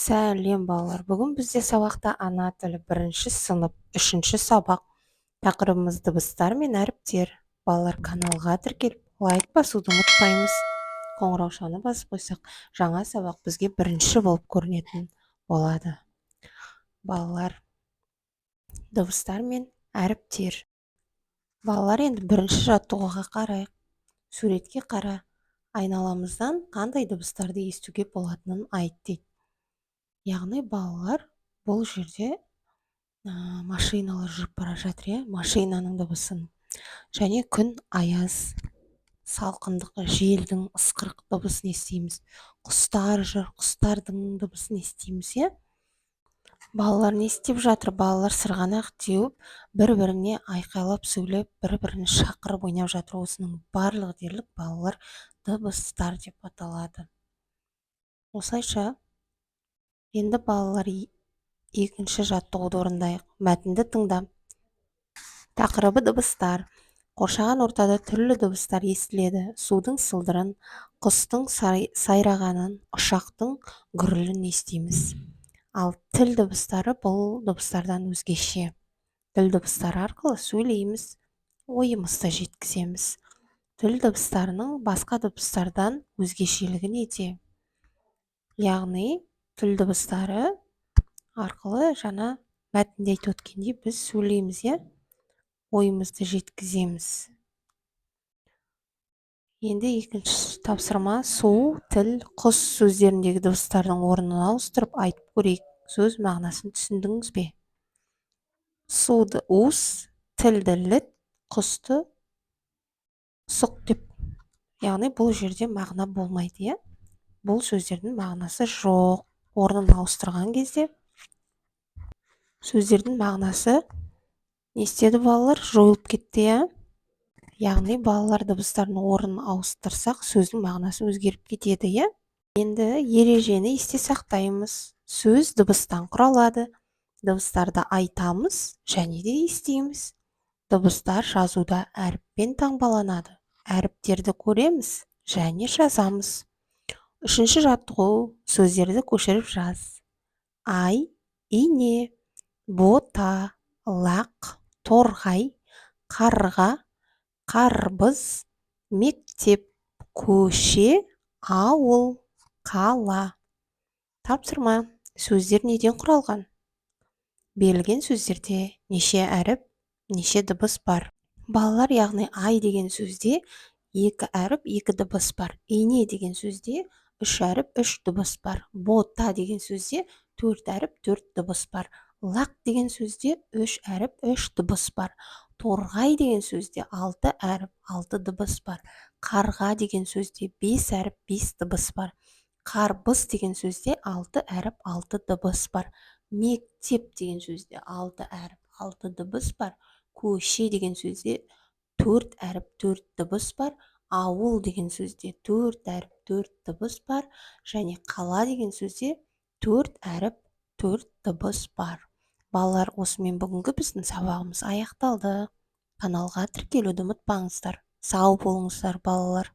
Сәлем балалар. Бүгін бізде сабақта ана тілі 1-ші сынып 3-ші сабақ. Тақырыбымыз дыбыстар мен әріптер. Балалар, каналға тіркеліп, лайк басуды ұмытпаймыз. Қоңыраушаны басып қойсақ, жаңа сабақ бізге 1-ші болып көрінетін болады. Балалар, дыбыстар мен әріптер. Балалар, енді 1-ші жаттығуға қарайық. Суретке қара. Айналамыздан қандай дыбыстарды естуге болатынын айт дейді. Яғни балалар, бұл жерде машиналар жүріп бара жатыр, машинаның дыбысын. Және күн аяз, салқындық, желдің ысқырық дыбысын естиміз. Құстар жүр, құстардың дыбысын естиміз, Балалар не істеп жатыр? Балалар сырғанақ теуіп, бір-біріне айқайлап сөйлеп, бір-бірін шақырып ойнап жатыр. Осының барлығы дерлік балалар дыбыстар деп аталады. Осылайша, енді балалар екінші жаттығуды орындайық. Мәтінді тыңда. Тақырыбы дыбыстар. Қоршаған ортада түрлі дыбыстар естіледі. Судың сылдырын, құстың сайрағанын, ұшақтың гүрілін естиміз. Ал тіл дыбыстары бұл дыбыстардан өзгеше. Тіл дыбыстары арқылы сөйлейміз, ойымызды жеткіземіз. Тіл дыбыстарының басқа дыбыстардан өзгешелігі неде? Яғни, тіл дыбыстары арқылы жаңа мәтінде айтып өткендей біз сөйлейміз, ойымызды жеткіземіз. Енді екінші тапсырма су, тіл, құс сөздеріндегі дыбыстардың орнын ауыстырып айтып көрейік. Сөз мағынасын түсіндіңіз бе? Суды уыс, тілді літ, құсты сұқ деп. Яғни бұл жерде мағына болмайды, Бұл сөздердің мағынасы жоқ. Орнын ауыстырған кезде сөздердің мағынасы не істеді балалар? Жойылып кетті, Яғни балалар дыбыстардың орнын ауыстырсақ, сөздің мағынасы өзгеріп кетеді, Енді ережені есте сақтаймыз. Сөз дыбыстан құралады. Дыбыстарды айтамыз және де естиміз. Дыбыстар жазуда әріппен таңбаланады. Әріптерді көреміз және жазамыз. Үшінші жаттығу, сөздерді көшіріп жаз. Ай, ине, бота, лақ, торғай, қарға, қарбыз, мектеп, көше, ауыл, қала. Тапсырма. Сөздер неден құралған? Берілген сөздерде неше әріп, неше дыбыс бар? Балалар, яғни ай деген сөзде 2 әріп, 2 дыбыс бар. Ине деген сөзде 3 әріп, 3 дыбыс бар. Бота деген сөзде 4 әріп, 4 дыбыс бар. Лақ деген сөзде 3 әріп, 3 дыбыс бар. Торғай деген сөзде 6 әріп, 6 дыбыс бар. Қарға деген сөзде 5 әріп, 5 дыбыс бар. Қарбыз деген сөзде 6 әріп, 6 дыбыс бар. Мектеп деген сөзде 6 әріп, 6 дыбыс бар. Көше деген сөзде 4 әріп, 4 дыбыс бар. Ауыл деген сөзде 4 әріп, 4 дыбыс бар. Және қала деген сөзде 4 әріп, 4 дыбыс бар. Балалар, осымен бүгінгі біздің сабағымыз аяқталды. Каналға тіркелуді ұмытпаңыздар. Сау болыңыздар, балалар.